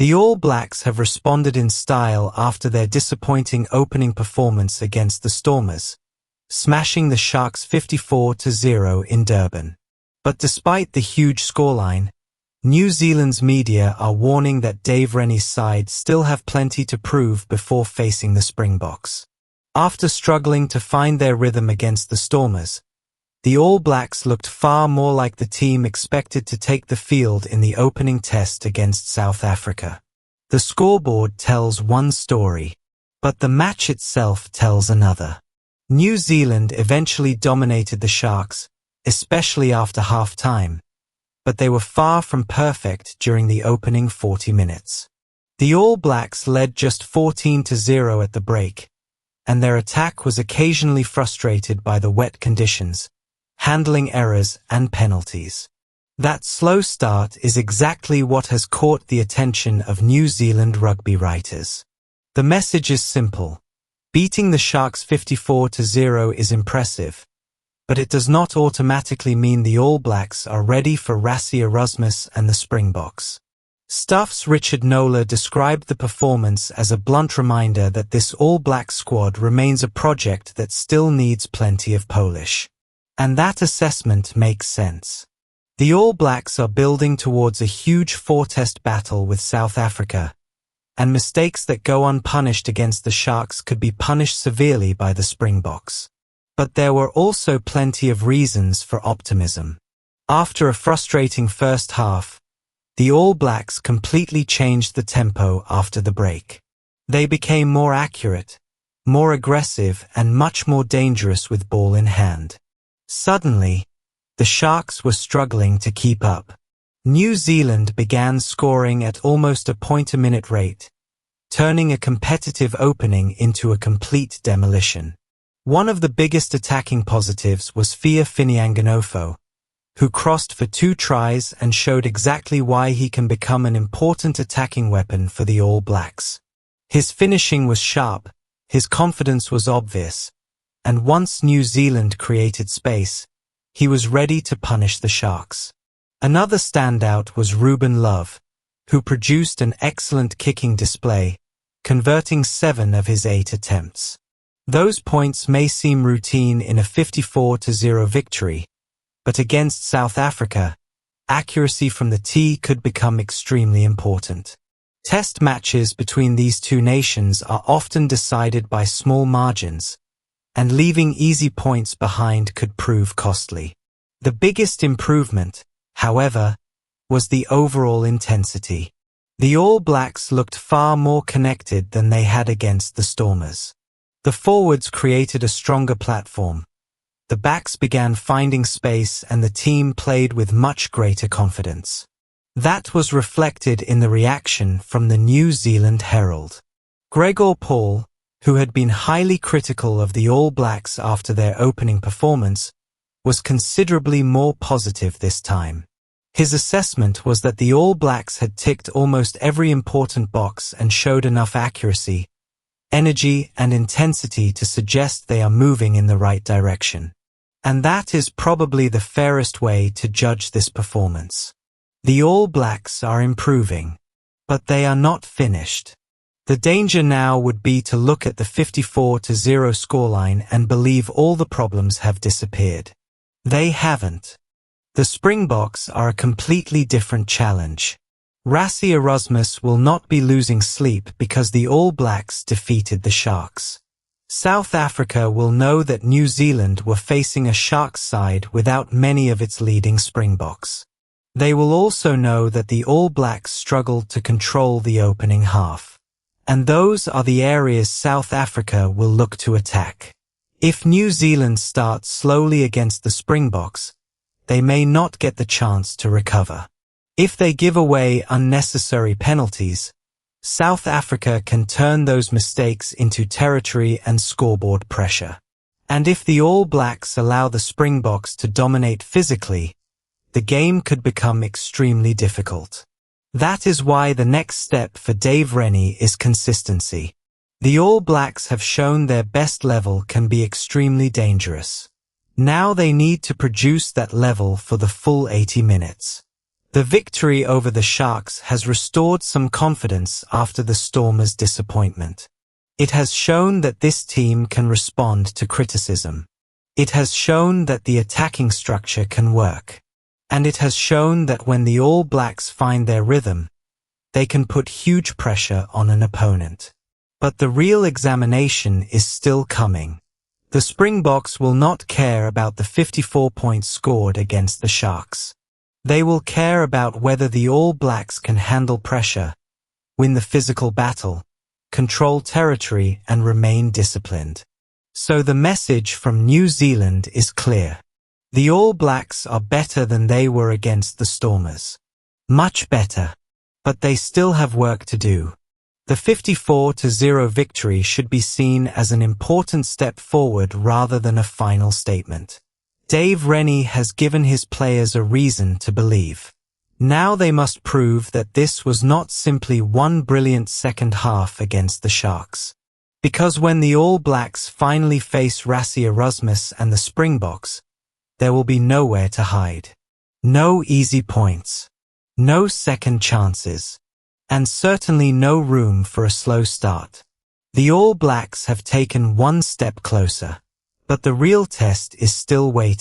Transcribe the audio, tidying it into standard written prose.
The All Blacks have responded in style after their disappointing opening performance against the Stormers, smashing the Sharks 54-0 in Durban. But despite the huge scoreline, New Zealand's media are warning that Dave Rennie's side still have plenty to prove before facing the Springboks. After struggling to find their rhythm against the Stormers, the All Blacks looked far more like the team expected to take the field in the opening test against South Africa. The scoreboard tells one story, but the match itself tells another. New Zealand eventually dominated the Sharks, especially after half-time, but they were far from perfect during the opening 40 minutes. The All Blacks led just 14-0 at the break, and their attack was occasionally frustrated by the wet conditions, handling errors and penalties. That slow start is exactly what has caught the attention of New Zealand rugby writers. The message is simple. Beating the Sharks 54-0 is impressive, but it does not automatically mean the All Blacks are ready for Rassie Erasmus and the Springboks. Stuff's Richard Nola described the performance as a blunt reminder that this All Black squad remains a project that still needs plenty of polish. And that assessment makes sense. The All Blacks are building towards a huge four-test battle with South Africa, and mistakes that go unpunished against the Sharks could be punished severely by the Springboks. But there were also plenty of reasons for optimism. After a frustrating first half, the All Blacks completely changed the tempo after the break. They became more accurate, more aggressive, and much more dangerous with ball in hand. Suddenly, the Sharks were struggling to keep up. New Zealand began scoring at almost a point-a-minute rate, turning a competitive opening into a complete demolition. One of the biggest attacking positives was Fehi Fineanganofo, who crossed for 2 tries and showed exactly why he can become an important attacking weapon for the All Blacks. His finishing was sharp, his confidence was obvious, and once New Zealand created space, he was ready to punish the Sharks. Another standout was Ruben Love, who produced an excellent kicking display, converting 7 of his 8 attempts. Those points may seem routine in a 54-0 victory, but against South Africa, accuracy from the tee could become extremely important. Test matches between these two nations are often decided by small margins, and leaving easy points behind could prove costly. The biggest improvement, however, was the overall intensity. The All Blacks looked far more connected than they had against the Stormers. The forwards created a stronger platform. The backs began finding space and the team played with much greater confidence. That was reflected in the reaction from the New Zealand Herald. Gregor Paul, who had been highly critical of the All Blacks after their opening performance, was considerably more positive this time. His assessment was that the All Blacks had ticked almost every important box and showed enough accuracy, energy, and intensity to suggest they are moving in the right direction. And that is probably the fairest way to judge this performance. The All Blacks are improving, but they are not finished. The danger now would be to look at the 54-0 scoreline and believe all the problems have disappeared. They haven't. The Springboks are a completely different challenge. Rassie Erasmus will not be losing sleep because the All Blacks defeated the Sharks. South Africa will know that New Zealand were facing a Sharks side without many of its leading Springboks. They will also know that the All Blacks struggled to control the opening half. And those are the areas South Africa will look to attack. If New Zealand starts slowly against the Springboks, they may not get the chance to recover. If they give away unnecessary penalties, South Africa can turn those mistakes into territory and scoreboard pressure. And if the All Blacks allow the Springboks to dominate physically, the game could become extremely difficult. That is why the next step for Dave Rennie is consistency. The All Blacks have shown their best level can be extremely dangerous. Now they need to produce that level for the full 80 minutes. The victory over the Sharks has restored some confidence after the Stormers' disappointment. It has shown that this team can respond to criticism. It has shown that the attacking structure can work. And it has shown that when the All Blacks find their rhythm, they can put huge pressure on an opponent. But the real examination is still coming. The Springboks will not care about the 54 points scored against the Sharks. They will care about whether the All Blacks can handle pressure, win the physical battle, control territory, and remain disciplined. So the message from New Zealand is clear. The All Blacks are better than they were against the Stormers. Much better. But they still have work to do. The 54-0 victory should be seen as an important step forward rather than a final statement. Dave Rennie has given his players a reason to believe. Now they must prove that this was not simply one brilliant second half against the Sharks. Because when the All Blacks finally face Rassie Erasmus and the Springboks, there will be nowhere to hide. No easy points. No second chances. And certainly no room for a slow start. The All Blacks have taken one step closer. But the real test is still waiting.